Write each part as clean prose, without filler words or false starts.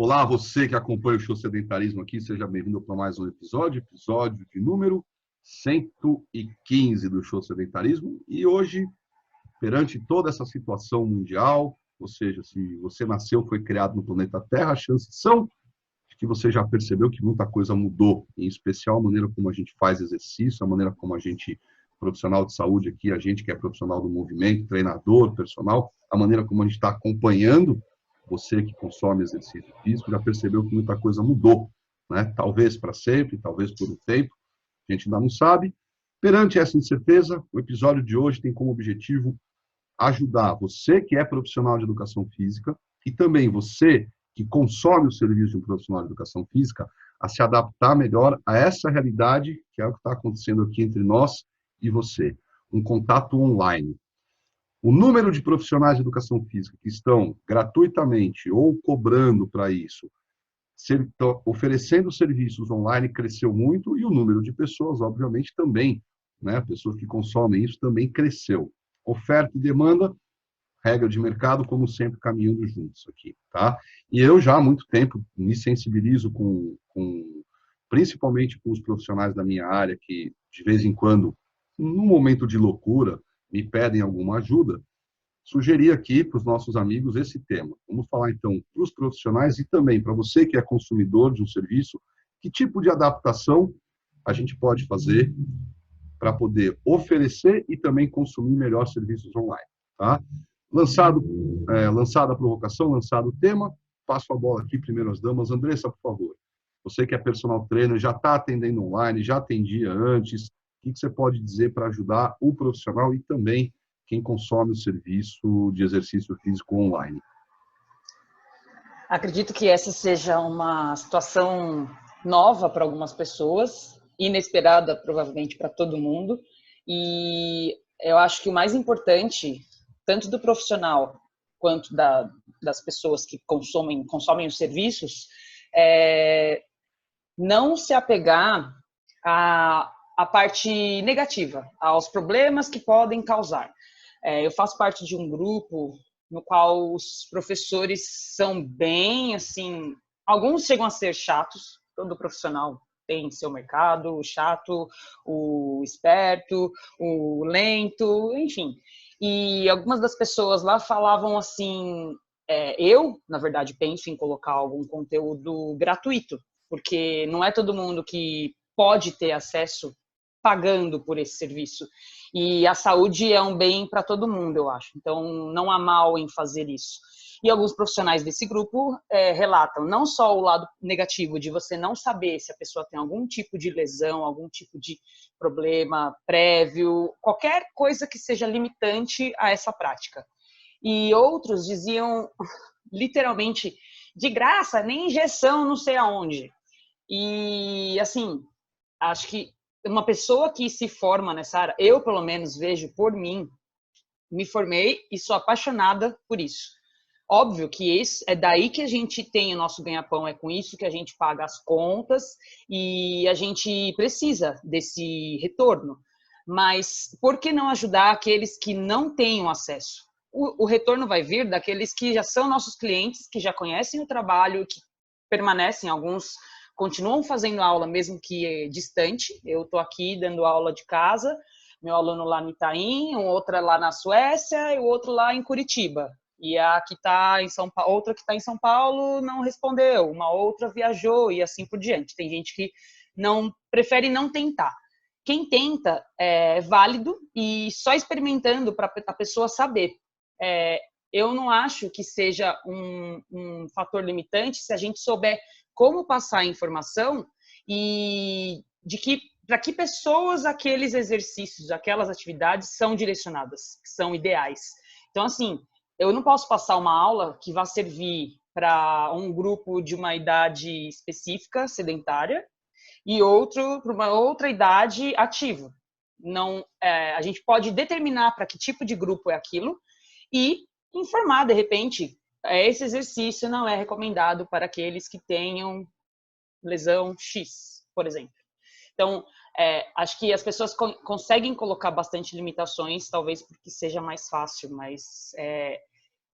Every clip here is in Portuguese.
Olá, você que acompanha o Show Sedentarismo aqui, seja bem-vindo para mais um episódio de número 115 do Show Sedentarismo. E hoje, perante toda essa situação mundial, ou seja, se você nasceu, foi criado no planeta Terra, as chances são que você já percebeu que muita coisa mudou, em especial a maneira como a gente faz exercício, a maneira como a gente, profissional de saúde aqui, a gente que é profissional do movimento, treinador, personal, a maneira como a gente está acompanhando você que consome exercício físico, já percebeu que muita coisa mudou, né? Talvez para sempre, talvez por um tempo, a gente ainda não sabe. Perante essa incerteza, o episódio de hoje tem como objetivo ajudar você que é profissional de educação física e também você que consome o serviço de um profissional de educação física a se adaptar melhor a essa realidade que é o que está acontecendo aqui entre nós e você. Um contato online. O número de profissionais de educação física que estão gratuitamente ou cobrando para isso, oferecendo serviços online, cresceu muito e o número de pessoas, obviamente, também, né? Pessoas que consomem isso também cresceu. Oferta e demanda, regra de mercado, como sempre, caminhando juntos aqui, tá? E eu já há muito tempo me sensibilizo principalmente com os profissionais da minha área que, de vez em quando, num momento de loucura, me pedem alguma ajuda, sugeri aqui para os nossos amigos esse tema. Vamos falar, então, para os profissionais e também para você que é consumidor de um serviço, que tipo de adaptação a gente pode fazer para poder oferecer e também consumir melhor serviços online, tá? Lançada a provocação, lançado o tema, passo a bola aqui primeiro às damas. Andressa, por favor. Você que é personal trainer, já está atendendo online, já atendia antes, o que você pode dizer para ajudar o profissional e também quem consome o serviço de exercício físico online? Acredito que essa seja uma situação nova para algumas pessoas, inesperada provavelmente para todo mundo, e eu acho que o mais importante, tanto do profissional quanto das pessoas que consomem os serviços, é não se apegar à parte negativa, aos problemas que podem causar. Eu faço parte de um grupo no qual os professores são bem, assim, alguns chegam a ser chatos, todo profissional tem seu mercado, o chato, o esperto, o lento, enfim. E algumas das pessoas lá falavam assim, eu, na verdade, penso em colocar algum conteúdo gratuito, porque não é todo mundo que pode ter acesso pagando por esse serviço. E a saúde é um bem para todo mundo, eu acho. Então, não há mal em fazer isso. E alguns profissionais desse grupo relatam não só o lado negativo de você não saber se a pessoa tem algum tipo de lesão, algum tipo de problema prévio, qualquer coisa que seja limitante a essa prática. E outros diziam, literalmente, de graça, nem injeção, não sei aonde. E, assim, acho que uma pessoa que se forma nessa área, eu pelo menos vejo por mim, me formei e sou apaixonada por isso. Óbvio que é daí que a gente tem o nosso ganha-pão, é com isso que a gente paga as contas e a gente precisa desse retorno. Mas por que não ajudar aqueles que não têm o acesso? O retorno vai vir daqueles que já são nossos clientes, que já conhecem o trabalho, que permanecem, alguns continuam fazendo aula mesmo que distante. Eu estou aqui dando aula de casa, meu aluno lá no Itaim, um outro lá na Suécia e o outro lá em Curitiba. E a que está em São Paulo, outra que está em São Paulo não respondeu, uma outra viajou e assim por diante. Tem gente que não prefere não tentar. Quem tenta é válido e só experimentando para a pessoa saber. Eu não acho que seja um fator limitante se a gente souber como passar a informação e para que pessoas aqueles exercícios, aquelas atividades são direcionadas, são ideais. Então, assim, eu não posso passar uma aula que vá servir para um grupo de uma idade específica, sedentária, e outro para uma outra idade ativa. Não, a gente pode determinar para que tipo de grupo é aquilo e informar, de repente, esse exercício não é recomendado para aqueles que tenham lesão X, por exemplo. Então, acho que as pessoas conseguem colocar bastante limitações, talvez porque seja mais fácil, mas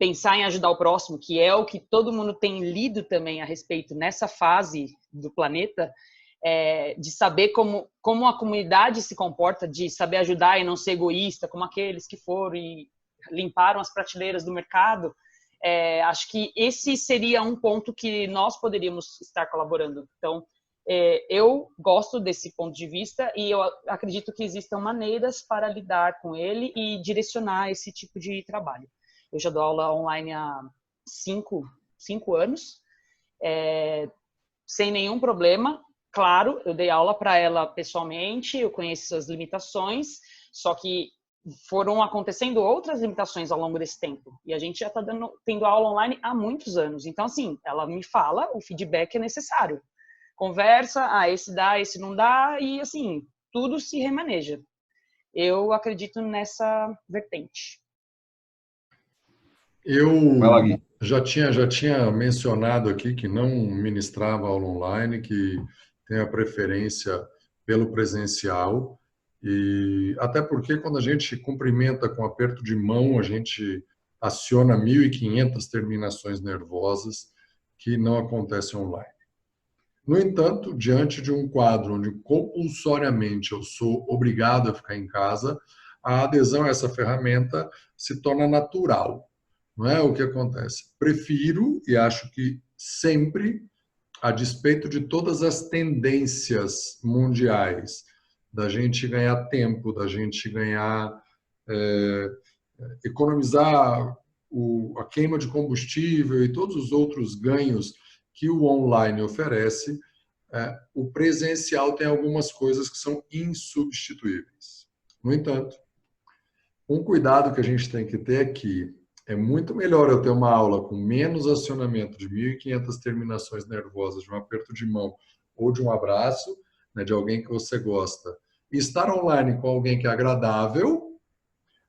pensar em ajudar o próximo, que é o que todo mundo tem lido também a respeito nessa fase do planeta, de saber como a comunidade se comporta, de saber ajudar e não ser egoísta, como aqueles que foram e limparam as prateleiras do mercado. Acho que esse seria um ponto que nós poderíamos estar colaborando. Então, eu gosto desse ponto de vista e eu acredito que existam maneiras para lidar com ele e direcionar esse tipo de trabalho. Eu já dou aula online há 5 anos, sem nenhum problema. Claro, eu dei aula para ela pessoalmente, eu conheço suas limitações, só que foram acontecendo outras limitações ao longo desse tempo. E a gente já está tendo aula online há muitos anos. Então, assim, ela me fala, o feedback é necessário. Conversa, esse dá, esse não dá, e assim, tudo se remaneja. Eu acredito nessa vertente. Eu já tinha mencionado aqui que não ministrava aula online, que tem a preferência pelo presencial, e até porque quando a gente cumprimenta com aperto de mão, a gente aciona 1.500 terminações nervosas que não acontecem online. No entanto, diante de um quadro onde compulsoriamente eu sou obrigado a ficar em casa, a adesão a essa ferramenta se torna natural. Não é o que acontece. Prefiro, e acho que sempre, a despeito de todas as tendências mundiais, da gente ganhar tempo, da gente ganhar, economizar a queima de combustível e todos os outros ganhos que o online oferece, o presencial tem algumas coisas que são insubstituíveis. No entanto, um cuidado que a gente tem que ter é que é muito melhor eu ter uma aula com menos acionamento de 1.500 terminações nervosas de um aperto de mão ou de um abraço, né, de alguém que você gosta, e estar online com alguém que é agradável,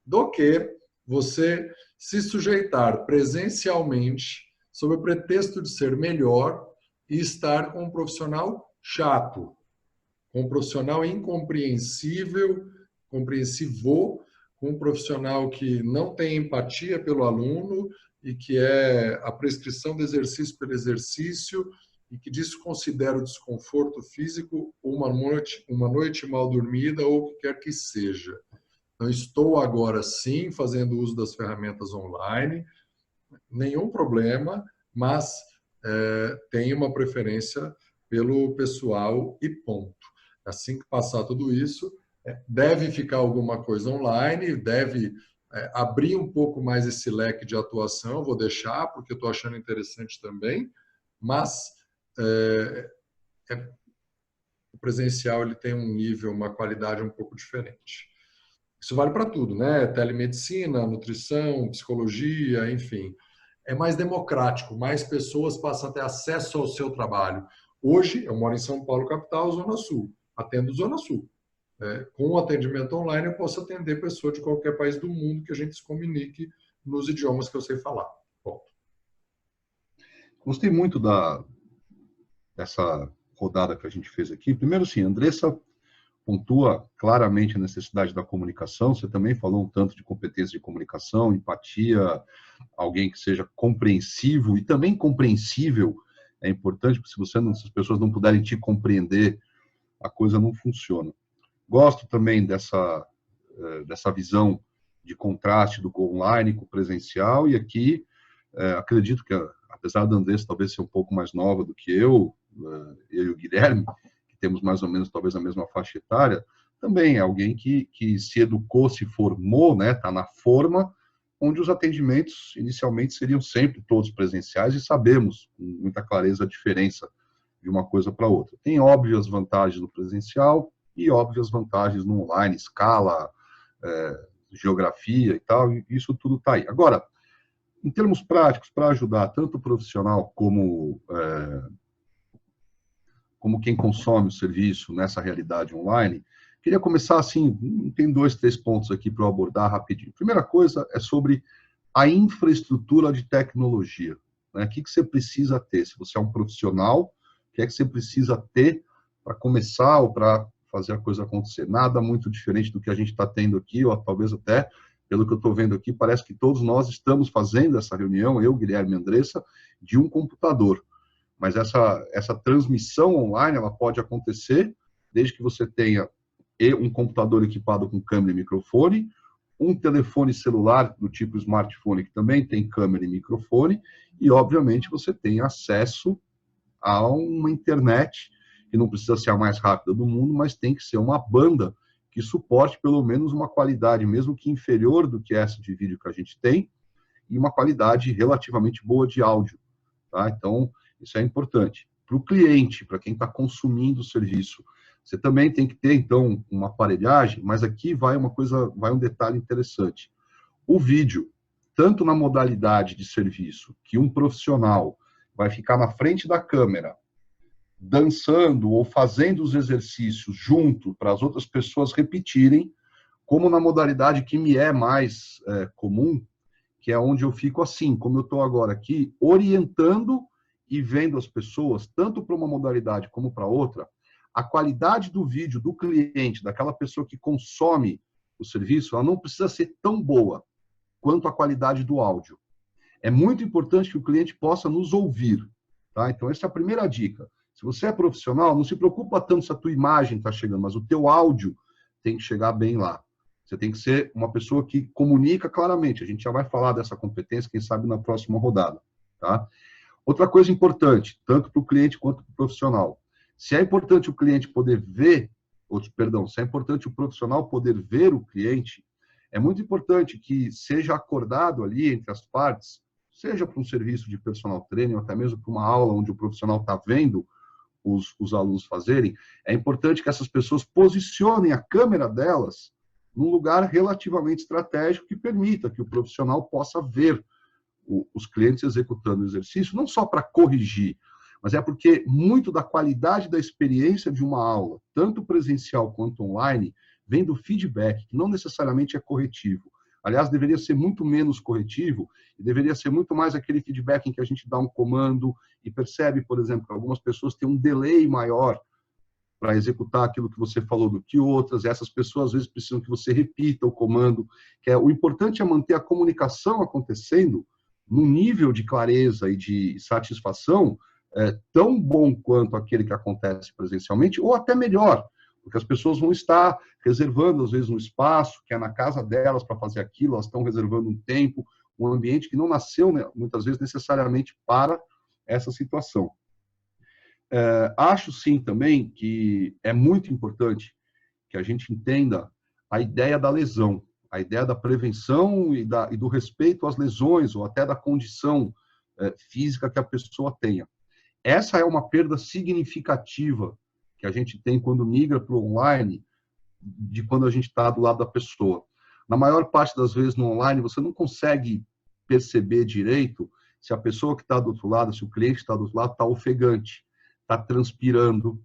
do que você se sujeitar presencialmente sob o pretexto de ser melhor e estar com um profissional chato, com um profissional incompreensível, compreensivo, com um profissional que não tem empatia pelo aluno e que é a prescrição do exercício pelo exercício e que desconsidera o desconforto físico ou uma noite mal dormida ou o que quer que seja. Então, estou agora sim fazendo uso das ferramentas online, nenhum problema, mas tenho uma preferência pelo pessoal e ponto. Assim que passar tudo isso, deve ficar alguma coisa online, deve abrir um pouco mais esse leque de atuação, vou deixar, porque estou achando interessante também, mas o presencial ele tem um nível, uma qualidade um pouco diferente. Isso vale para tudo, né? Telemedicina, nutrição, psicologia, enfim. É mais democrático, mais pessoas passam a ter acesso ao seu trabalho. Hoje, eu moro em São Paulo, capital, Zona Sul. Atendo Zona Sul. Com o atendimento online, eu posso atender pessoa de qualquer país do mundo que a gente se comunique nos idiomas que eu sei falar. Ponto. Gostei muito dessa rodada que a gente fez aqui. Primeiro, sim, Andressa pontua claramente a necessidade da comunicação. Você também falou um tanto de competência de comunicação, empatia, alguém que seja compreensivo e também compreensível. É importante, porque se as pessoas não puderem te compreender, a coisa não funciona. Gosto também dessa visão de contraste do online com o presencial, e aqui acredito que, apesar da Andressa talvez ser um pouco mais nova do que eu e o Guilherme, que temos mais ou menos talvez a mesma faixa etária, também é alguém que se educou, se formou, né, está na forma, onde os atendimentos inicialmente seriam sempre todos presenciais, e sabemos com muita clareza a diferença de uma coisa para outra. Tem óbvias vantagens no presencial e óbvias vantagens no online, escala, geografia e tal, e isso tudo está aí. Agora, em termos práticos, para ajudar tanto o profissional como quem consome o serviço nessa realidade online, queria começar assim, tem 2, 3 pontos aqui para eu abordar rapidinho. Primeira coisa é sobre a infraestrutura de tecnologia, né? O que você precisa ter? Se você é um profissional, o que é que você precisa ter para começar ou para fazer a coisa acontecer? Nada muito diferente do que a gente está tendo aqui, ou talvez até pelo que eu estou vendo aqui, parece que todos nós estamos fazendo essa reunião, eu, Guilherme e Andressa, de um computador. Mas essa transmissão online, ela pode acontecer desde que você tenha um computador equipado com câmera e microfone, um telefone celular do tipo smartphone, que também tem câmera e microfone, e, obviamente, você tem acesso a uma internet, que não precisa ser a mais rápida do mundo, mas tem que ser uma banda que suporte pelo menos uma qualidade, mesmo que inferior do que essa de vídeo que a gente tem, e uma qualidade relativamente boa de áudio. Tá? Então, isso é importante. Para o cliente, para quem está consumindo o serviço, você também tem que ter, então, uma aparelhagem, mas aqui vai um detalhe interessante. O vídeo, tanto na modalidade de serviço, que um profissional vai ficar na frente da câmera, dançando ou fazendo os exercícios junto para as outras pessoas repetirem, como na modalidade que me é mais comum, que é onde eu fico assim, como eu estou agora aqui, orientando e vendo as pessoas, tanto para uma modalidade como para outra, a qualidade do vídeo do cliente, daquela pessoa que consome o serviço, ela não precisa ser tão boa quanto a qualidade do áudio. É muito importante que o cliente possa nos ouvir. Tá? Então, essa é a primeira dica. Se você é profissional, não se preocupa tanto se a tua imagem está chegando, mas o teu áudio tem que chegar bem lá. Você tem que ser uma pessoa que comunica claramente. A gente já vai falar dessa competência, quem sabe, na próxima rodada. Tá? Outra coisa importante, tanto para o cliente quanto para o profissional. Se é importante o cliente poder ver, se é importante o profissional poder ver o cliente, é muito importante que seja acordado ali entre as partes, seja para um serviço de personal training, ou até mesmo para uma aula onde o profissional está vendo os alunos fazerem, é importante que essas pessoas posicionem a câmera delas num lugar relativamente estratégico que permita que o profissional possa ver os clientes executando o exercício, não só para corrigir, mas é porque muito da qualidade da experiência de uma aula, tanto presencial quanto online, vem do feedback, que não necessariamente é corretivo. Aliás, deveria ser muito menos corretivo e deveria ser muito mais aquele feedback em que a gente dá um comando e percebe, por exemplo, que algumas pessoas têm um delay maior para executar aquilo que você falou do que outras, e essas pessoas às vezes precisam que você repita o comando, o importante é manter a comunicação acontecendo num nível de clareza e de satisfação tão bom quanto aquele que acontece presencialmente, ou até melhor, porque as pessoas vão estar reservando, às vezes, um espaço que é na casa delas para fazer aquilo, elas estão reservando um tempo, um ambiente que não nasceu, né, muitas vezes, necessariamente para essa situação. Acho, sim, também que é muito importante que a gente entenda a ideia da lesão, a ideia da prevenção e do respeito às lesões, ou até da condição física que a pessoa tenha. Essa é uma perda significativa que a gente tem quando migra para o online, de quando a gente está do lado da pessoa. Na maior parte das vezes no online, você não consegue perceber direito se a pessoa que está do outro lado, se o cliente está do outro lado, está ofegante, está transpirando.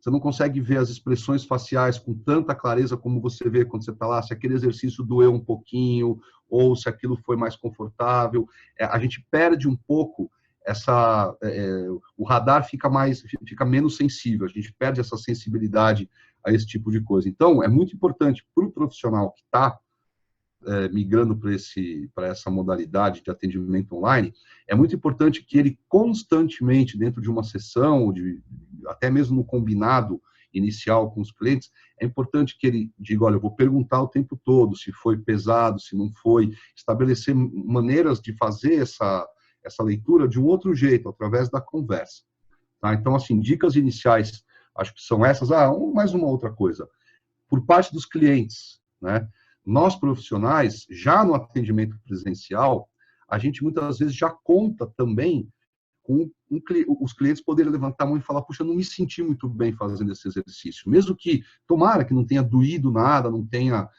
Você não consegue ver as expressões faciais com tanta clareza como você vê quando você está lá, se aquele exercício doeu um pouquinho, ou se aquilo foi mais confortável. A gente perde um pouco o radar fica menos sensível, a gente perde essa sensibilidade a esse tipo de coisa. Então, é muito importante para o profissional que está migrando para essa modalidade de atendimento online, é muito importante que ele constantemente, dentro de uma sessão, até mesmo no combinado inicial com os clientes, é importante que ele diga, olha, eu vou perguntar o tempo todo se foi pesado, se não foi, estabelecer maneiras de fazer essa leitura de um outro jeito, através da conversa. Tá? Então, assim, dicas iniciais, acho que são essas. Mais uma outra coisa. Por parte dos clientes, né? Nós, profissionais, já no atendimento presencial, a gente muitas vezes já conta também com os clientes poderem levantar a mão e falar, puxa, não me senti muito bem fazendo esse exercício. Mesmo que, tomara que não tenha doído nada, não tenha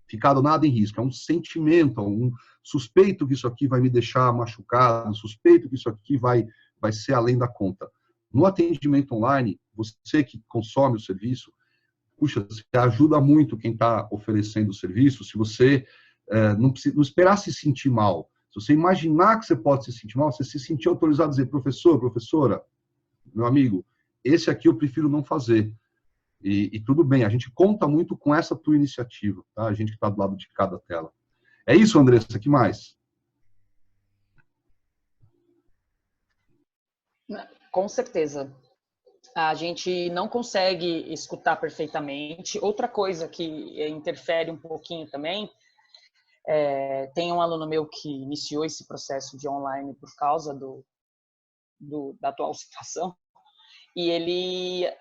ficado nada em risco. É um sentimento, um suspeito que isso aqui vai me deixar machucado, suspeito que isso aqui vai ser além da conta. No atendimento online, você que consome o serviço, puxa, você ajuda muito quem está oferecendo o serviço, se você não esperar se sentir mal, se você imaginar que você pode se sentir mal, você se sentir autorizado a dizer, professor, professora, meu amigo, esse aqui eu prefiro não fazer. E tudo bem, a gente conta muito com essa tua iniciativa, tá? A gente que está do lado de cada tela. É isso, Andressa, que mais? Com certeza. A gente não consegue escutar perfeitamente. Outra coisa que interfere um pouquinho também, tem um aluno meu que iniciou esse processo de online por causa da atual situação, e ele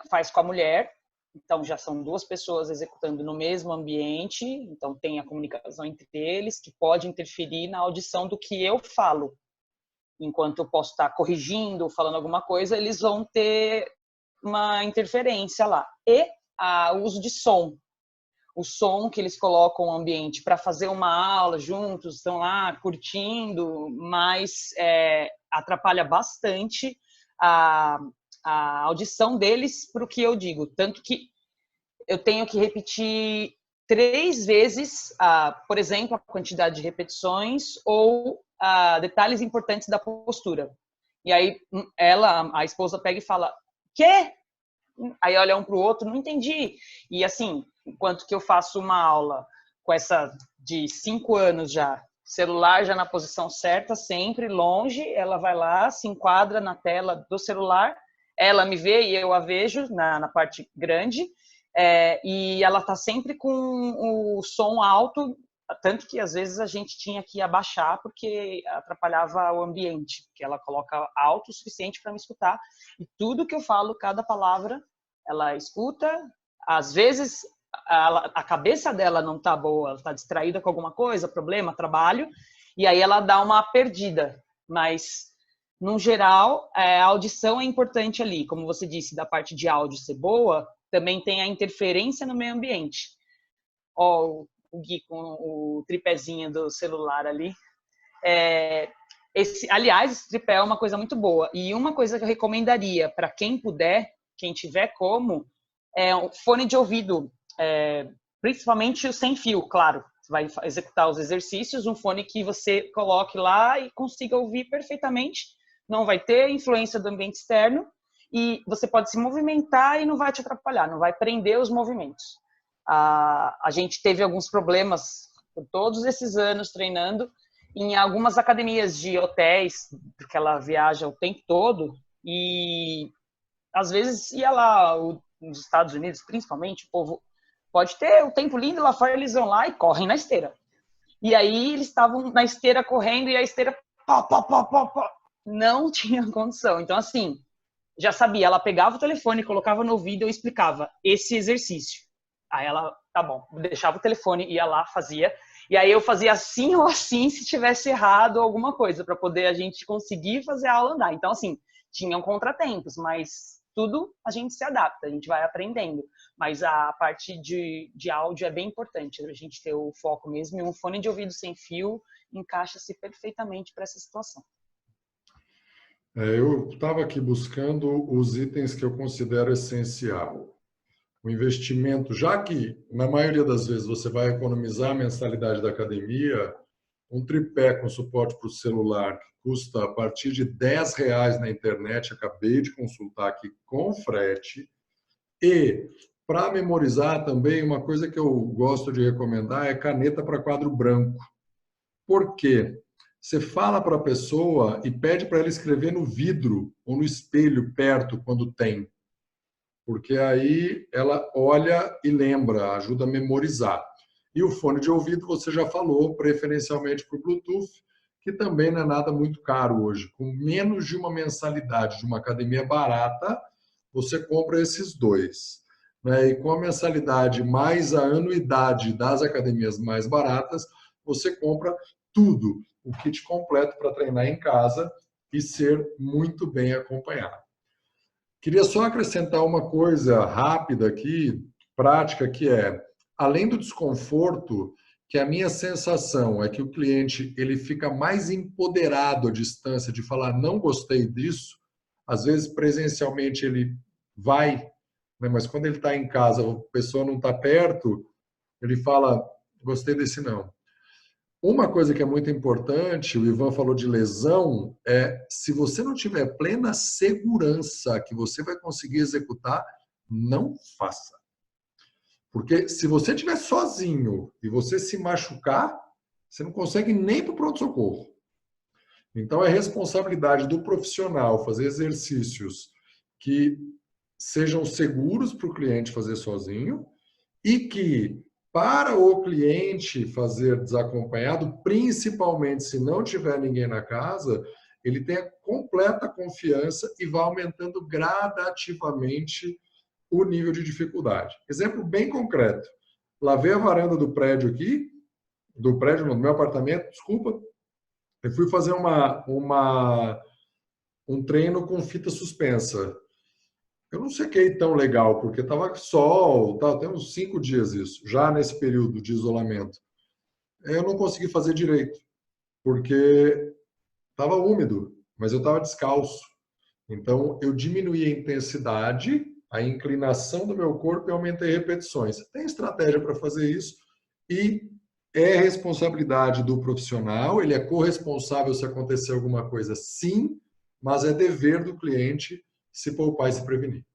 faz com a mulher, então já são duas pessoas executando no mesmo ambiente, então tem a comunicação entre eles, que pode interferir na audição do que eu falo. Enquanto eu posso estar corrigindo, falando alguma coisa, eles vão ter uma interferência lá. E o uso de som. O som que eles colocam no ambiente para fazer uma aula juntos, estão lá curtindo, mas atrapalha bastante a audição deles para o que eu digo. Tanto que eu tenho que repetir 3 vezes, por exemplo, a quantidade de repetições ou detalhes importantes da postura. E aí a esposa pega e fala, quê? Aí olha um para o outro, não entendi. E assim, enquanto que eu faço uma aula com essa de 5 anos já, celular já na posição certa, sempre longe, ela vai lá, se enquadra na tela do celular, ela me vê e eu a vejo na parte grande, e ela está sempre com o som alto, tanto que às vezes a gente tinha que abaixar porque atrapalhava o ambiente, porque ela coloca alto o suficiente para me escutar, e tudo que eu falo, cada palavra, ela escuta. Às vezes a cabeça dela não está boa, ela está distraída com alguma coisa, problema, trabalho, e aí ela dá uma perdida, mas no geral a audição é importante ali, como você disse, da parte de áudio ser boa, também tem a interferência no meio ambiente. Ó, o Gui com o tripézinho do celular ali. Aliás, esse tripé é uma coisa muito boa. E uma coisa que eu recomendaria para quem puder, quem tiver como, é um fone de ouvido, principalmente o sem fio, claro. Você vai executar os exercícios, um fone que você coloque lá e consiga ouvir perfeitamente. Não vai ter influência do ambiente externo e você pode se movimentar e não vai te atrapalhar, não vai prender os movimentos. A gente teve alguns problemas por todos esses anos treinando em algumas academias de hotéis, porque ela viaja o tempo todo, e às vezes ia lá, nos Estados Unidos principalmente, o povo pode ter o tempo lindo lá fora, eles vão lá e correm na esteira. E aí eles estavam na esteira correndo e a esteira pó, pó, pó, pó, pó. Não tinha condição. Então, assim, já sabia, ela pegava o telefone, colocava no ouvido e eu explicava esse exercício. Aí ela, tá bom, deixava o telefone, ia lá, fazia. E aí eu fazia assim ou assim se tivesse errado alguma coisa, para poder a gente conseguir fazer a aula andar. Então, assim, tinham contratempos, mas tudo a gente se adapta, a gente vai aprendendo. Mas a parte de áudio é bem importante, a gente ter o foco mesmo. E um fone de ouvido sem fio encaixa-se perfeitamente para essa situação. Eu estava aqui buscando os itens que eu considero essencial. O investimento, já que na maioria das vezes você vai economizar a mensalidade da academia, um tripé com suporte para o celular que custa a partir de R$10 na internet, acabei de consultar aqui com frete, e para memorizar também, uma coisa que eu gosto de recomendar é caneta para quadro branco. Por quê? Você fala para a pessoa e pede para ela escrever no vidro ou no espelho perto quando tem. Porque aí ela olha e lembra, ajuda a memorizar. E o fone de ouvido, você já falou, preferencialmente por Bluetooth, que também não é nada muito caro hoje. Com menos de uma mensalidade de uma academia barata, você compra esses dois. E com a mensalidade mais a anuidade das academias mais baratas, você compra tudo, o kit completo para treinar em casa e ser muito bem acompanhado. Queria só acrescentar uma coisa rápida aqui, prática, que é, além do desconforto, que a minha sensação é que o cliente ele fica mais empoderado à distância de falar não gostei disso, às vezes presencialmente ele vai, né, mas quando ele está em casa, a pessoa não está perto, ele fala gostei desse não. Uma coisa que é muito importante, o Ivan falou de lesão, se você não tiver plena segurança que você vai conseguir executar, não faça. Porque se você estiver sozinho e você se machucar, você não consegue ir nem para o pronto-socorro. Então, é responsabilidade do profissional fazer exercícios que sejam seguros para o cliente fazer sozinho e que, para o cliente fazer desacompanhado, principalmente se não tiver ninguém na casa, ele tenha completa confiança e vá aumentando gradativamente o nível de dificuldade. Exemplo bem concreto. Lavei a varanda do prédio aqui, do prédio, no meu apartamento, desculpa. Eu fui fazer um treino com fita suspensa. Eu não sequei tão legal, porque estava sol, tá, tem uns 5 dias isso, já nesse período de isolamento. Eu não consegui fazer direito, porque estava úmido, mas eu estava descalço. Então, eu diminuí a intensidade, a inclinação do meu corpo e aumentei repetições. Tem estratégia para fazer isso e é responsabilidade do profissional, ele é corresponsável se acontecer alguma coisa, sim, mas é dever do cliente se poupar e se prevenir.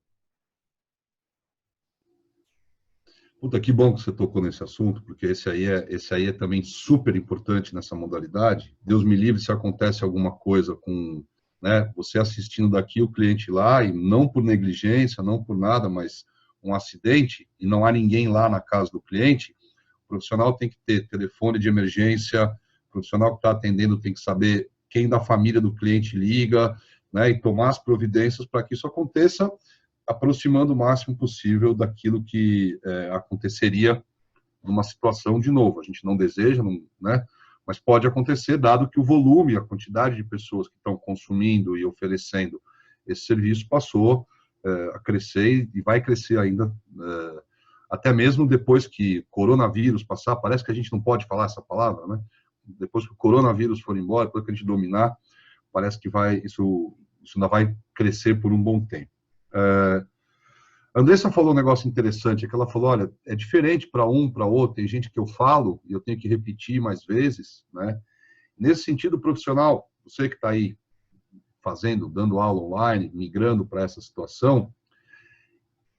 Puta, que bom que você tocou nesse assunto, porque esse aí é também super importante nessa modalidade. Deus me livre se acontece alguma coisa com, né, você assistindo daqui, o cliente lá, e não por negligência, não por nada, mas um acidente, e não há ninguém lá na casa do cliente, o profissional tem que ter telefone de emergência, o profissional que está atendendo tem que saber quem da família do cliente liga, né, e tomar as providências para que isso aconteça, aproximando o máximo possível daquilo que aconteceria numa situação de novo. A gente não deseja, não, né? Mas pode acontecer, dado que o volume, a quantidade de pessoas que estão consumindo e oferecendo esse serviço passou a crescer e vai crescer ainda, até mesmo depois que coronavírus passar. Parece que a gente não pode falar essa palavra, né? Depois que o coronavírus for embora, depois que a gente dominar, parece que isso ainda vai crescer por um bom tempo. A Andressa falou um negócio interessante, é que ela falou, olha, é diferente para um, para outro, tem gente que eu falo e eu tenho que repetir mais vezes, né? Nesse sentido profissional, você que está aí dando aula online, migrando para essa situação,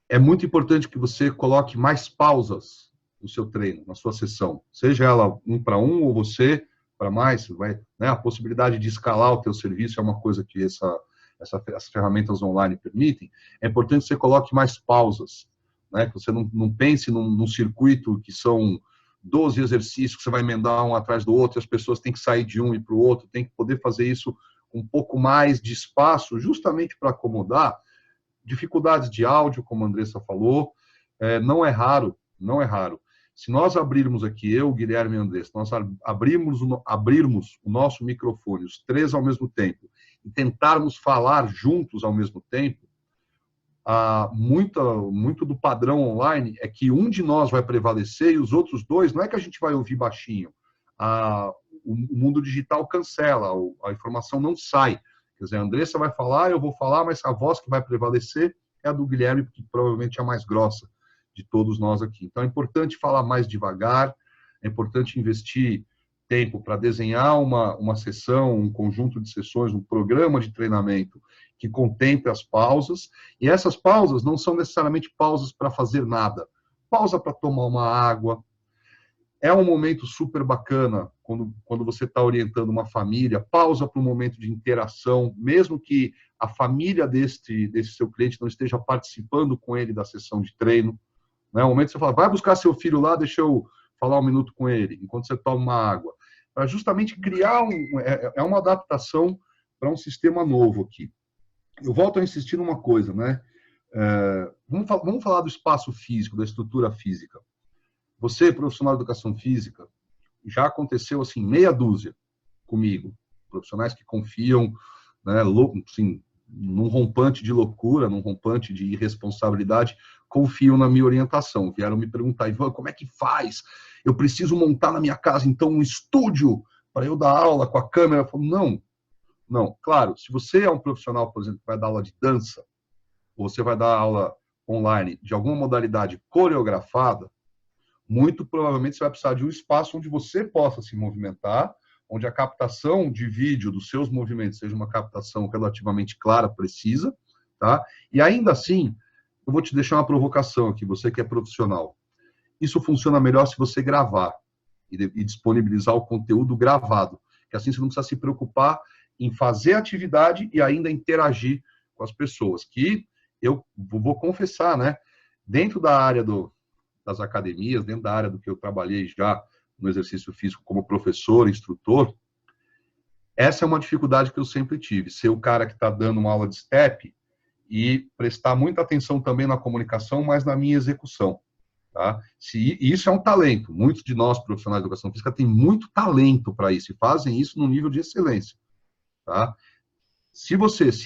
é muito importante que você coloque mais pausas no seu treino, na sua sessão, seja ela um para um ou você para mais, vai, né? A possibilidade de escalar o teu serviço é uma coisa que essas ferramentas online permitem. É importante que você coloque mais pausas, né? Que você não pense num circuito que são 12 exercícios que você vai emendar um atrás do outro, e as pessoas têm que sair de um e para o outro, tem que poder fazer isso com um pouco mais de espaço, justamente para acomodar dificuldades de áudio, como a Andressa falou. Não é raro. Se nós abrirmos aqui, eu, Guilherme e Andressa, nós abrirmos o nosso microfone, os três ao mesmo tempo, e tentarmos falar juntos ao mesmo tempo, muito do padrão online é que um de nós vai prevalecer e os outros dois, não é que a gente vai ouvir baixinho. O mundo digital cancela, a informação não sai. Quer dizer, a Andressa vai falar, eu vou falar, mas a voz que vai prevalecer é a do Guilherme, que provavelmente é a mais grossa de todos nós aqui. Então é importante falar mais devagar, é importante investir tempo para desenhar uma sessão, um conjunto de sessões, um programa de treinamento que contemple as pausas, e essas pausas não são necessariamente pausas para fazer nada. Pausa para tomar uma água. É um momento super bacana quando você está orientando uma família, pausa para um momento de interação, mesmo que a família desse seu cliente não esteja participando com ele da sessão de treino. Né? Um momento que você fala, vai buscar seu filho lá, deixa eu falar um minuto com ele, enquanto você toma uma água. Para justamente criar uma adaptação para um sistema novo aqui. Eu volto a insistir numa coisa, né? Vamos falar do espaço físico, da estrutura física. Você, profissional de educação física, já aconteceu assim, meia dúzia comigo. Profissionais que confiam, né, assim, num rompante de loucura, num rompante de irresponsabilidade, confiam na minha orientação. Vieram me perguntar, Ivan, como é que faz? Eu preciso montar na minha casa, então, um estúdio para eu dar aula com a câmera. Eu falo, não. Claro, se você é um profissional, por exemplo, que vai dar aula de dança, ou você vai dar aula online de alguma modalidade coreografada, muito provavelmente você vai precisar de um espaço onde você possa se movimentar, onde a captação de vídeo dos seus movimentos seja uma captação relativamente clara, precisa, tá? E ainda assim, eu vou te deixar uma provocação aqui, você que é profissional. Isso funciona melhor se você gravar. e disponibilizar o conteúdo gravado, que assim você não precisa se preocupar em fazer atividade e ainda interagir com as pessoas, que eu vou confessar, né? Dentro da área das academias, dentro da área do que eu trabalhei já no exercício físico como professor, instrutor, essa é uma dificuldade que eu sempre tive, ser o cara que está dando uma aula de step e prestar muita atenção também na comunicação, mas na minha execução. Tá? Isso é um talento. Muitos de nós, profissionais de educação física, têm muito talento para isso e fazem isso num nível de excelência. Tá? Se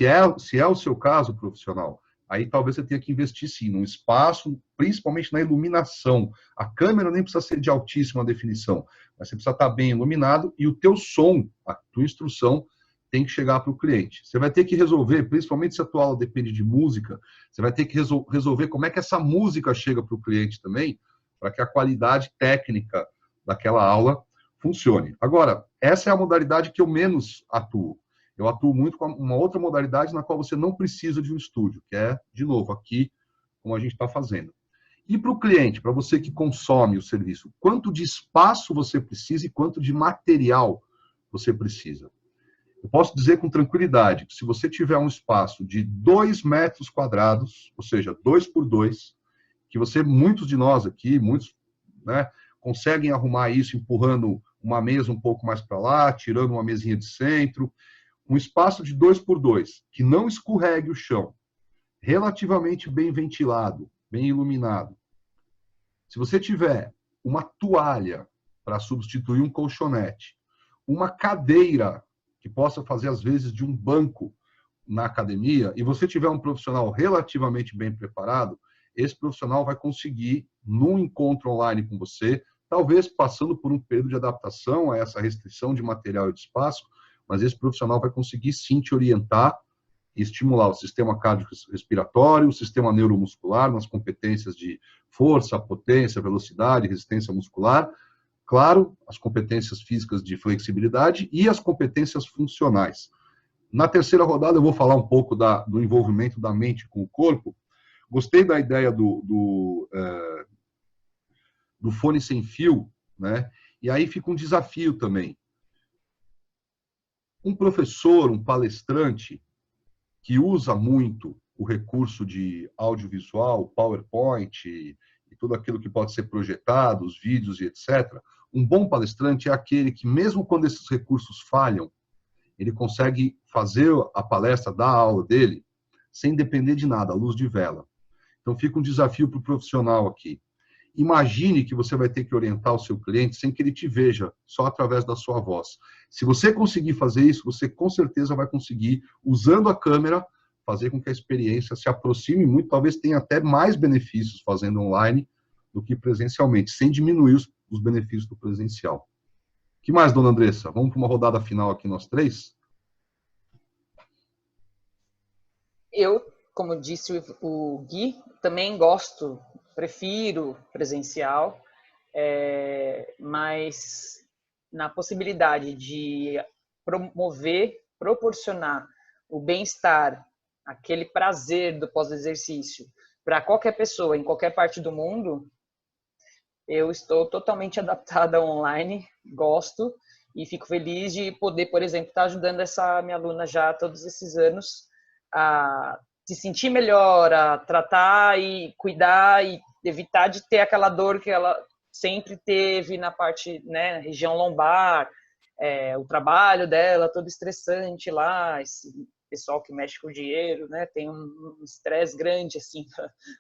é o seu caso profissional, aí talvez você tenha que investir sim num espaço, principalmente na iluminação. A câmera nem precisa ser de altíssima definição, mas você precisa estar bem iluminado e o teu som, a tua instrução tem que chegar para o cliente. Você vai ter que resolver, principalmente se a tua aula depende de música, você vai ter que resolver como é que essa música chega para o cliente também, para que a qualidade técnica daquela aula funcione. Agora, essa é a modalidade que eu menos atuo. Eu atuo muito com uma outra modalidade na qual você não precisa de um estúdio, que é, de novo, aqui, como a gente está fazendo. E para o cliente, para você que consome o serviço, quanto de espaço você precisa e quanto de material você precisa? Eu posso dizer com tranquilidade que se você tiver um espaço de 2 metros quadrados, ou seja, 2 por 2, que muitos de nós aqui, muitos, né, conseguem arrumar isso empurrando uma mesa um pouco mais para lá, tirando uma mesinha de centro, um espaço de 2 por 2, que não escorregue o chão, relativamente bem ventilado, bem iluminado. Se você tiver uma toalha para substituir um colchonete, uma cadeira que possa fazer às vezes de um banco na academia, e você tiver um profissional relativamente bem preparado, esse profissional vai conseguir, num encontro online com você, talvez passando por um período de adaptação a essa restrição de material e de espaço, mas esse profissional vai conseguir sim te orientar e estimular o sistema cardiorrespiratório, o sistema neuromuscular, nas competências de força, potência, velocidade, resistência muscular, claro, as competências físicas de flexibilidade e as competências funcionais. Na terceira rodada eu vou falar um pouco do envolvimento da mente com o corpo. Gostei da ideia do fone sem fio, né? E aí fica um desafio também. Um professor, um palestrante que usa muito o recurso de audiovisual, PowerPoint e tudo aquilo que pode ser projetado, os vídeos e etc. Um bom palestrante é aquele que, mesmo quando esses recursos falham, ele consegue fazer a palestra, dar a aula dele, sem depender de nada, à luz de vela. Então fica um desafio para o profissional aqui. Imagine que você vai ter que orientar o seu cliente sem que ele te veja, só através da sua voz. Se você conseguir fazer isso, você com certeza vai conseguir, usando a câmera, fazer com que a experiência se aproxime muito, talvez tenha até mais benefícios fazendo online do que presencialmente, sem diminuir os benefícios do presencial. O que mais, dona Andressa? Vamos para uma rodada final aqui, nós três? Eu, como disse o Gui, também prefiro presencial, mas na possibilidade de proporcionar o bem-estar, aquele prazer do pós-exercício para qualquer pessoa em qualquer parte do mundo, eu estou totalmente adaptada online, gosto e fico feliz de poder, por exemplo, estar ajudando essa minha aluna já todos esses anos a se sentir melhor, a tratar e cuidar e evitar de ter aquela dor que ela sempre teve na parte, né, região lombar, o trabalho dela todo estressante lá, esse pessoal que mexe com dinheiro, né, tem um estresse grande assim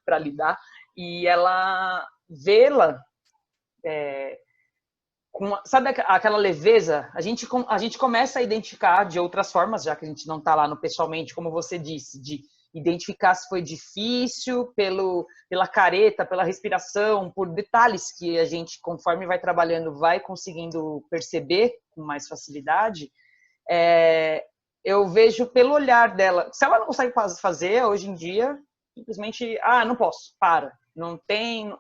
para lidar, e ela vê-la sabe aquela leveza? A gente começa a identificar de outras formas, já que a gente não está lá no pessoalmente, como você disse, de identificar se foi difícil, pela careta, pela respiração, por detalhes que a gente, conforme vai trabalhando, vai conseguindo perceber com mais facilidade. Eu vejo pelo olhar dela. Se ela não consegue fazer hoje em dia, simplesmente, não posso, para. Não tem.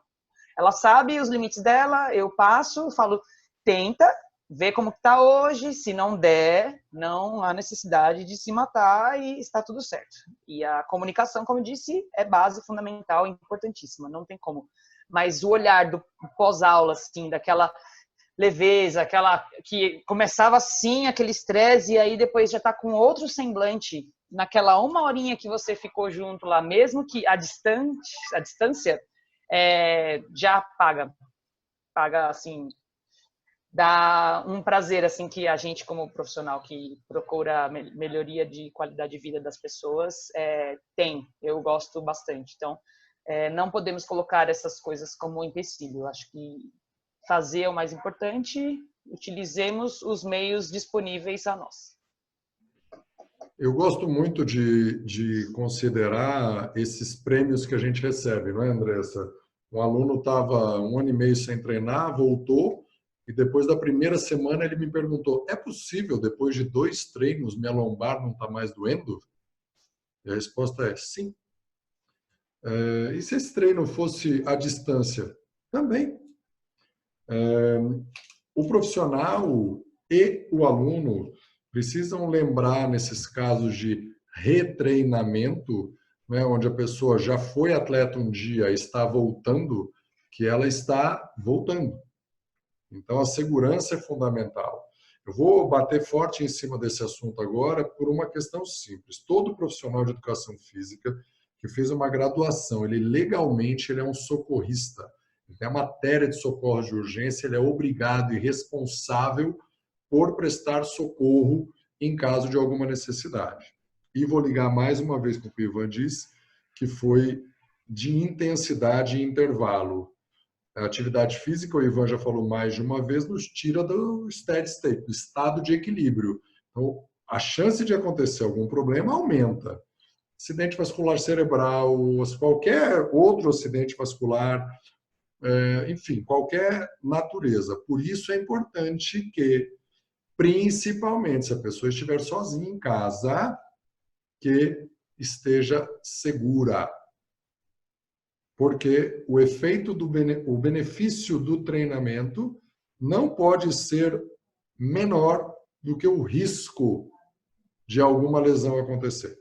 Ela sabe os limites dela, eu passo, falo, tenta, vê como está hoje, se não der, não há necessidade de se matar e está tudo certo. E a comunicação, como eu disse, é base fundamental, importantíssima, não tem como. Mas o olhar do pós-aula, assim, daquela leveza, aquela que começava assim, aquele estresse, e aí depois já está com outro semblante naquela uma horinha que você ficou junto lá, mesmo que a distância já paga assim, dá um prazer assim que a gente como profissional que procura melhoria de qualidade de vida das pessoas eu gosto bastante. Então não podemos colocar essas coisas como empecilho. Eu acho que fazer é o mais importante, utilizemos os meios disponíveis a nós. Eu gosto muito de considerar esses prêmios que a gente recebe, não é, Andressa? Um aluno estava 1 ano e meio sem treinar, voltou, e depois da primeira semana ele me perguntou: é possível, depois de 2 treinos, minha lombar não está mais doendo? E a resposta é sim. E se esse treino fosse à distância? Também. O profissional e o aluno precisam lembrar, nesses casos de retreinamento, né, onde a pessoa já foi atleta um dia e está voltando, que ela está voltando. Então, a segurança é fundamental. Eu vou bater forte em cima desse assunto agora por uma questão simples. Todo profissional de educação física que fez uma graduação, ele legalmente ele é um socorrista. Ele tem a matéria de socorro de urgência, ele é obrigado e responsável por prestar socorro em caso de alguma necessidade. E vou ligar mais uma vez com o que o Ivan disse, que foi de intensidade e intervalo. A atividade física, o Ivan já falou mais de uma vez, nos tira do steady state, do estado de equilíbrio. Então, a chance de acontecer algum problema aumenta. Acidente vascular cerebral, qualquer outro acidente vascular, enfim, qualquer natureza. Por isso é importante que, principalmente se a pessoa estiver sozinha em casa, que esteja segura. Porque o efeito o benefício do treinamento não pode ser menor do que o risco de alguma lesão acontecer.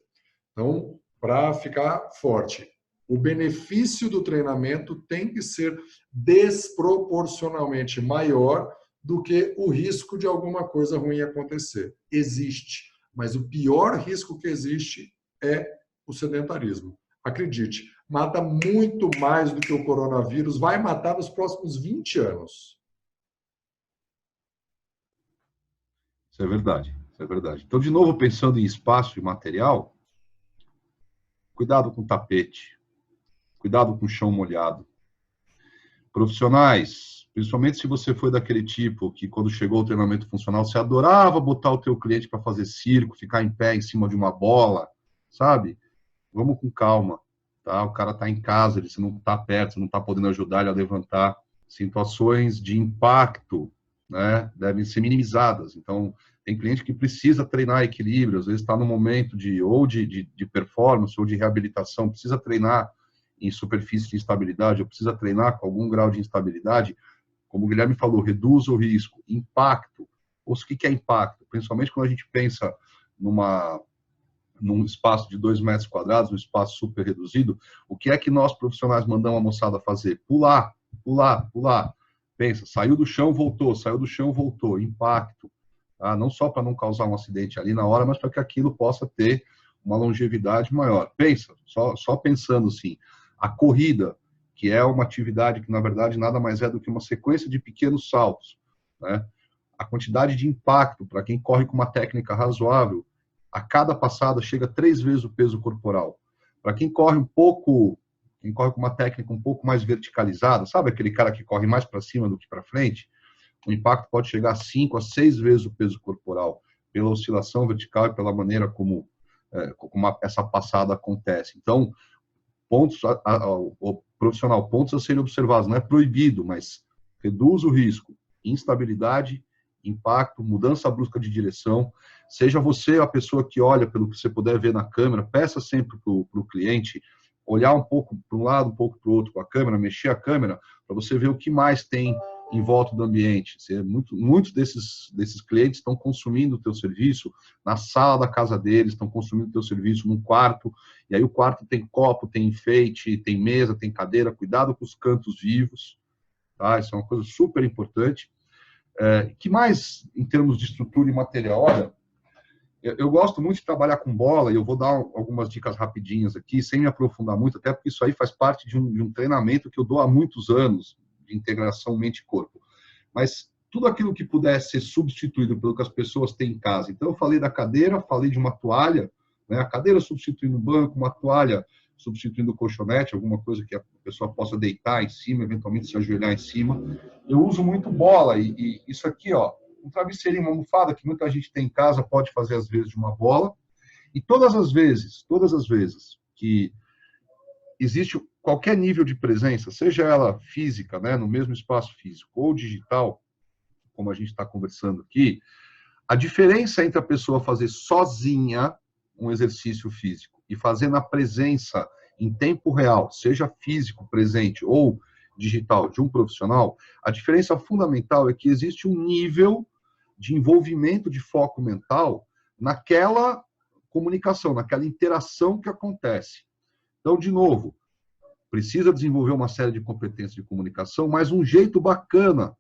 Então, para ficar forte, o benefício do treinamento tem que ser desproporcionalmente maior do que o risco de alguma coisa ruim acontecer. Existe, mas o pior risco que existe é o sedentarismo. Acredite, mata muito mais do que o coronavírus, vai matar nos próximos 20 anos. Isso é verdade, isso é verdade. Então, de novo, pensando em espaço e material, cuidado com o tapete, cuidado com o chão molhado. Profissionais, principalmente se você foi daquele tipo que quando chegou o treinamento funcional, você adorava botar o teu cliente para fazer circo, ficar em pé em cima de uma bola, sabe? Vamos com calma, tá? O cara está em casa, você não está perto, você não está podendo ajudar ele a levantar. Situações de impacto, né, devem ser minimizadas. Então, tem cliente que precisa treinar equilíbrio, às vezes está no momento de performance ou de reabilitação, precisa treinar em superfície de instabilidade, ou precisa treinar com algum grau de instabilidade. Como o Guilherme falou, reduz o risco. Impacto. O que é impacto? Principalmente quando a gente pensa num espaço de 2 metros quadrados, um espaço super reduzido, o que é que nós profissionais mandamos a moçada fazer? Pular, pular, pular. Pensa, saiu do chão, voltou, impacto. Tá? Não só para não causar um acidente ali na hora, mas para que aquilo possa ter uma longevidade maior. Pensa, só pensando assim, a corrida, que é uma atividade que, na verdade, nada mais é do que uma sequência de pequenos saltos, né? A quantidade de impacto, para quem corre com uma técnica razoável, a cada passada chega 3 vezes o peso corporal. Para quem corre com uma técnica um pouco mais verticalizada, sabe aquele cara que corre mais para cima do que para frente? O impacto pode chegar a 5 a 6 vezes o peso corporal, pela oscilação vertical e pela maneira como essa passada acontece. Então, o profissional, pontos a serem observados, não é proibido, mas reduz o risco, instabilidade, impacto, mudança brusca de direção. Seja você a pessoa que olha pelo que você puder ver na câmera, peça sempre para o cliente olhar um pouco para um lado, um pouco para o outro com a câmera, mexer a câmera, para você ver o que mais tem em volta do ambiente. Muitos desses clientes estão consumindo o teu serviço na sala da casa deles, estão consumindo o teu serviço num quarto, e aí o quarto tem copo, tem enfeite, tem mesa, tem cadeira, cuidado com os cantos vivos, tá? Isso é uma coisa super importante. Que mais em termos de estrutura e material? Olha, eu gosto muito de trabalhar com bola, e eu vou dar algumas dicas rapidinhas aqui, sem me aprofundar muito, até porque isso aí faz parte de um treinamento que eu dou há muitos anos, de integração mente-corpo. Mas tudo aquilo que puder ser substituído pelo que as pessoas têm em casa. Então, eu falei da cadeira, falei de uma toalha, né? A cadeira substituindo o banco, uma toalha substituindo o colchonete, alguma coisa que a pessoa possa deitar em cima, eventualmente se ajoelhar em cima. Eu uso muito bola, e isso aqui, ó, um travesseirinho, uma almofada que muita gente tem em casa, pode fazer às vezes de uma bola. E todas as vezes que existe qualquer nível de presença, seja ela física, né, no mesmo espaço físico, ou digital, como a gente está conversando aqui, a diferença entre a pessoa fazer sozinha um exercício físico e fazer na presença, em tempo real, seja físico, presente, ou digital, de um profissional, a diferença fundamental é que existe um nível de envolvimento de foco mental naquela comunicação, naquela interação que acontece. Então, de novo, precisa desenvolver uma série de competências de comunicação, mas um jeito bacana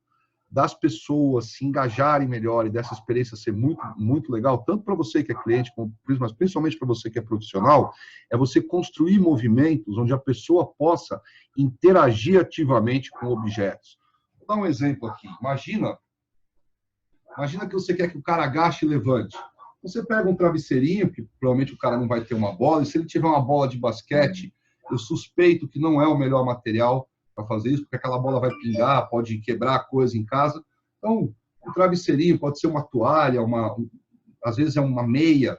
das pessoas se engajarem melhor e dessa experiência ser muito, muito legal, tanto para você que é cliente, mas principalmente para você que é profissional, é você construir movimentos onde a pessoa possa interagir ativamente com objetos. Vou dar um exemplo aqui. Imagina que você quer que o cara agache e levante. Você pega um travesseirinho, que provavelmente o cara não vai ter uma bola, e se ele tiver uma bola de basquete, eu suspeito que não é o melhor material para fazer isso, porque aquela bola vai pingar, pode quebrar coisa em casa. Então, um travesseirinho pode ser uma toalha, às vezes é uma meia,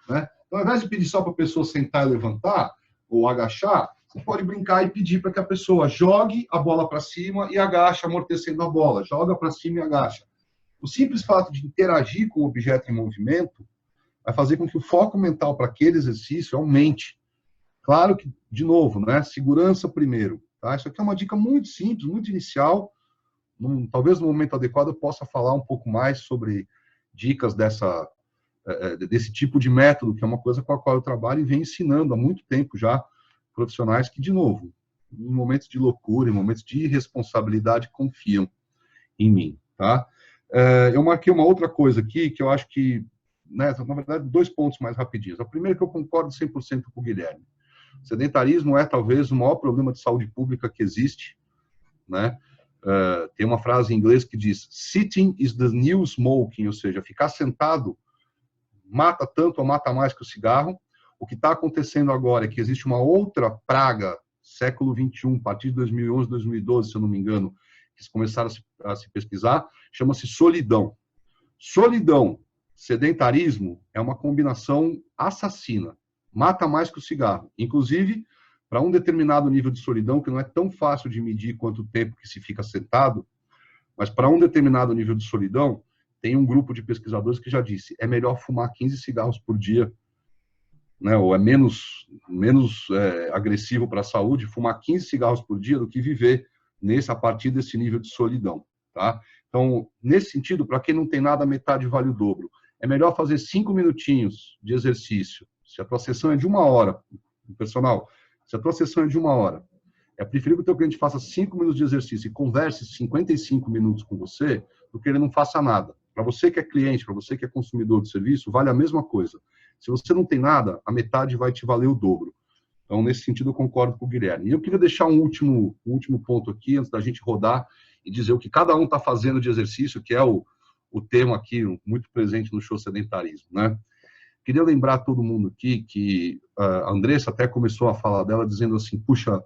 né? Então, ao invés de pedir só para a pessoa sentar e levantar, ou agachar, você pode brincar e pedir para que a pessoa jogue a bola para cima e agache, amortecendo a bola. Joga para cima e agacha. O simples fato de interagir com o objeto em movimento vai fazer com que o foco mental para aquele exercício aumente. Claro que, de novo, né, segurança primeiro. Tá? Isso aqui é uma dica muito simples, muito inicial. Talvez no momento adequado eu possa falar um pouco mais sobre dicas desse tipo de método, que é uma coisa com a qual eu trabalho e venho ensinando há muito tempo já profissionais que, de novo, em momentos de loucura, em momentos de irresponsabilidade, confiam em mim. Tá? Eu marquei uma outra coisa aqui que eu acho que, né, na verdade, 2 pontos mais rapidinhos. A primeira é que eu concordo 100% com o Guilherme. O sedentarismo é talvez o maior problema de saúde pública que existe, né? Tem uma frase em inglês que diz "Sitting is the new smoking", ou seja, ficar sentado mata tanto ou mata mais que o cigarro. O que está acontecendo agora é que existe uma outra praga, século XXI, a partir de 2011, 2012, se eu não me engano, que começaram a se pesquisar, chama-se solidão. Solidão, sedentarismo, é uma combinação assassina. Mata mais que o cigarro. Inclusive, para um determinado nível de solidão, que não é tão fácil de medir quanto o tempo que se fica sentado, mas para um determinado nível de solidão, tem um grupo de pesquisadores que já disse, é melhor fumar 15 cigarros por dia, né, ou é menos agressivo para a saúde, fumar 15 cigarros por dia do que viver a partir desse nível de solidão. Tá? Então, nesse sentido, para quem não tem nada, metade vale o dobro. É melhor fazer 5 minutinhos de exercício. Se a tua sessão é de 1 hora, personal, se a tua sessão é de 1 hora, é preferível que o teu cliente faça 5 minutos de exercício e converse 55 minutos com você, do que ele não faça nada. Para você que é cliente, para você que é consumidor do serviço, vale a mesma coisa. Se você não tem nada, a metade vai te valer o dobro. Então, nesse sentido, eu concordo com o Guilherme. E eu queria deixar um último ponto aqui, antes da gente rodar, e dizer o que cada um está fazendo de exercício, que é o tema aqui, muito presente no show Sedentarismo, né? Queria lembrar todo mundo aqui que a Andressa até começou a falar dela, dizendo assim, puxa,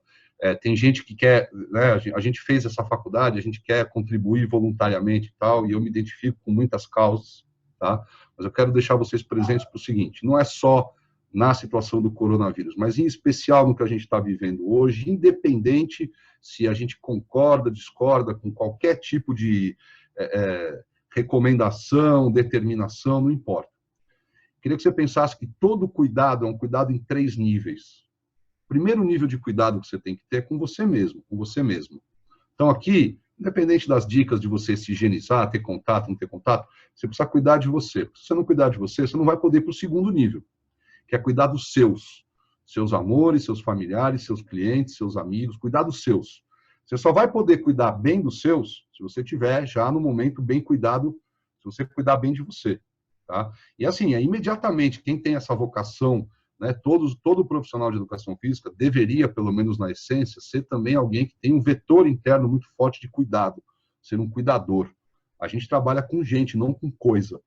tem gente que quer, né, a gente fez essa faculdade, a gente quer contribuir voluntariamente e tal, e eu me identifico com muitas causas, tá? Mas eu quero deixar vocês presentes para o seguinte, não é só na situação do coronavírus, mas em especial no que a gente está vivendo hoje, independente se a gente concorda, discorda com qualquer tipo de recomendação, determinação, não importa. Queria que você pensasse que todo cuidado é um cuidado em 3 níveis. O primeiro nível de cuidado que você tem que ter é com você mesmo, com você mesmo. Então aqui, independente das dicas de você se higienizar, ter contato, não ter contato, você precisa cuidar de você. Se você não cuidar de você, você não vai poder ir para o segundo nível, que é cuidar dos seus amores, seus familiares, seus clientes, seus amigos, cuidar dos seus. Você só vai poder cuidar bem dos seus Se você tiver já no momento bem cuidado, se você cuidar bem de você, tá? E assim, imediatamente, quem tem essa vocação, né, todo profissional de educação física deveria, pelo menos na essência, ser também alguém que tem um vetor interno muito forte de cuidado, ser um cuidador. A gente trabalha com gente, não com coisa,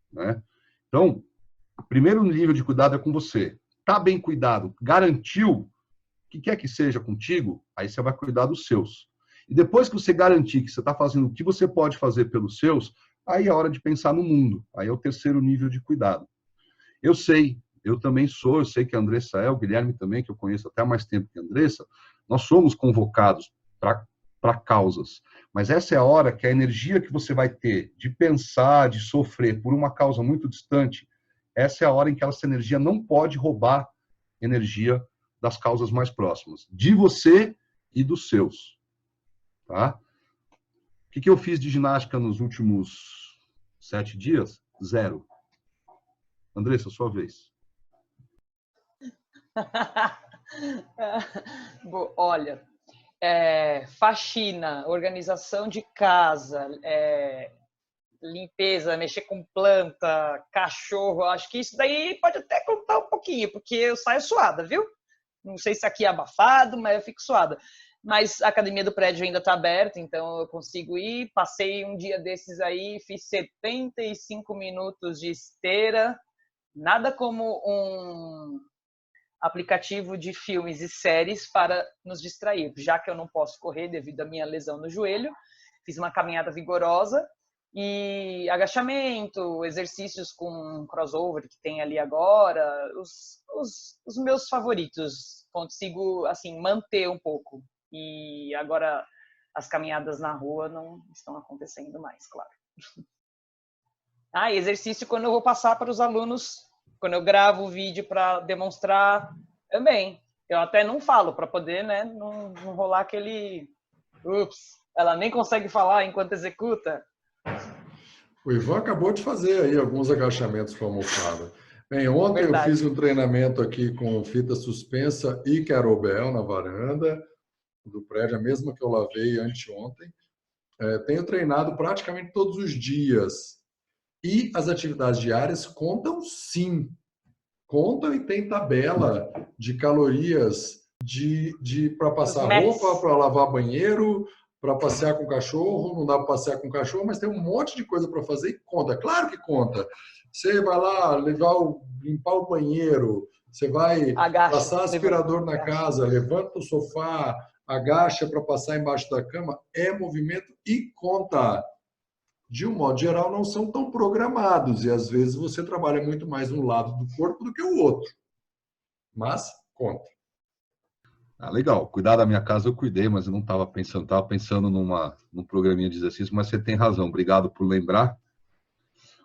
né? Então, o primeiro nível de cuidado é com você. Tá bem cuidado, garantiu o que quer que seja contigo, aí você vai cuidar dos seus. E depois que você garantir que você está fazendo o que você pode fazer pelos seus, aí é hora de pensar no mundo. Aí é o terceiro nível de cuidado. Eu sei, eu também sou, eu sei que a Andressa é, o Guilherme também, que eu conheço até há mais tempo que a Andressa, nós somos convocados para causas. Mas essa é a hora que a energia que você vai ter de pensar, de sofrer por uma causa muito distante, essa é a hora em que essa energia não pode roubar energia das causas mais próximas, de você e dos seus. Tá? O que eu fiz de ginástica nos últimos 7 dias? 0. Andressa, sua vez. Olha, faxina, organização de casa, limpeza, mexer com planta, cachorro, acho que isso daí pode até contar um pouquinho, porque eu saio suada, viu? Não sei se aqui é abafado, mas eu fico suada. Mas a academia do prédio ainda está aberta, então eu consigo ir. Passei um dia desses aí, fiz 75 minutos de esteira, nada como um aplicativo de filmes e séries para nos distrair, já que eu não posso correr devido à minha lesão no joelho. Fiz uma caminhada vigorosa e agachamento, exercícios com crossover que tem ali agora, os meus favoritos. Consigo assim manter um pouco. E agora as caminhadas na rua não estão acontecendo mais, claro. E exercício quando eu vou passar para os alunos, quando eu gravo o vídeo para demonstrar também. Eu até não falo para poder, né, não rolar aquele... Ups, ela nem consegue falar enquanto executa. O Ivan acabou de fazer aí alguns agachamentos com a almofada. Bem, ontem Verdade. eu fiz um treinamento aqui com fita suspensa e kettlebell na varanda do prédio, a mesma que eu lavei anteontem. Tenho treinado praticamente todos os dias. E as atividades diárias contam sim. Contam e tem tabela de calorias para passar roupa, para lavar banheiro, para passear com o cachorro. Não dá para passear com o cachorro, mas tem um monte de coisa para fazer e conta. Claro que conta. Você vai lá limpar o banheiro, você vai passar aspirador na casa, levanta o sofá, agacha para passar embaixo da cama, é movimento e conta. De um modo geral, não são tão programados e às vezes você trabalha muito mais um lado do corpo do que o outro. Mas conta. Legal. Cuidar da minha casa eu cuidei, mas eu não estava pensando num programinha de exercício, mas você tem razão. Obrigado por lembrar.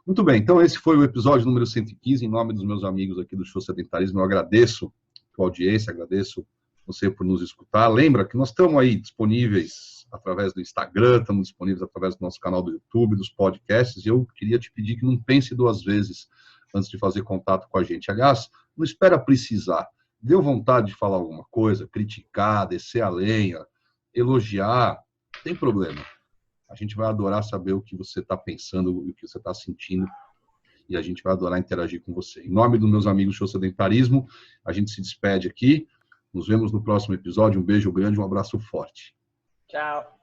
Muito bem, então esse foi o episódio número 115. Em nome dos meus amigos aqui do Show Sedentarismo, eu agradeço a tua audiência, agradeço você por nos escutar. Lembra que nós estamos aí disponíveis através do Instagram, estamos disponíveis através do nosso canal do YouTube, dos podcasts, e eu queria te pedir que não pense 2 vezes antes de fazer contato com a gente. Aliás, não espera precisar. Deu vontade de falar alguma coisa, criticar, descer a lenha, elogiar, não tem problema. A gente vai adorar saber o que você está pensando, o que você está sentindo, e a gente vai adorar interagir com você. Em nome dos meus amigos do Show Sedentarismo, a gente se despede aqui. Nos vemos no próximo episódio. Um beijo grande, um abraço forte. Tchau.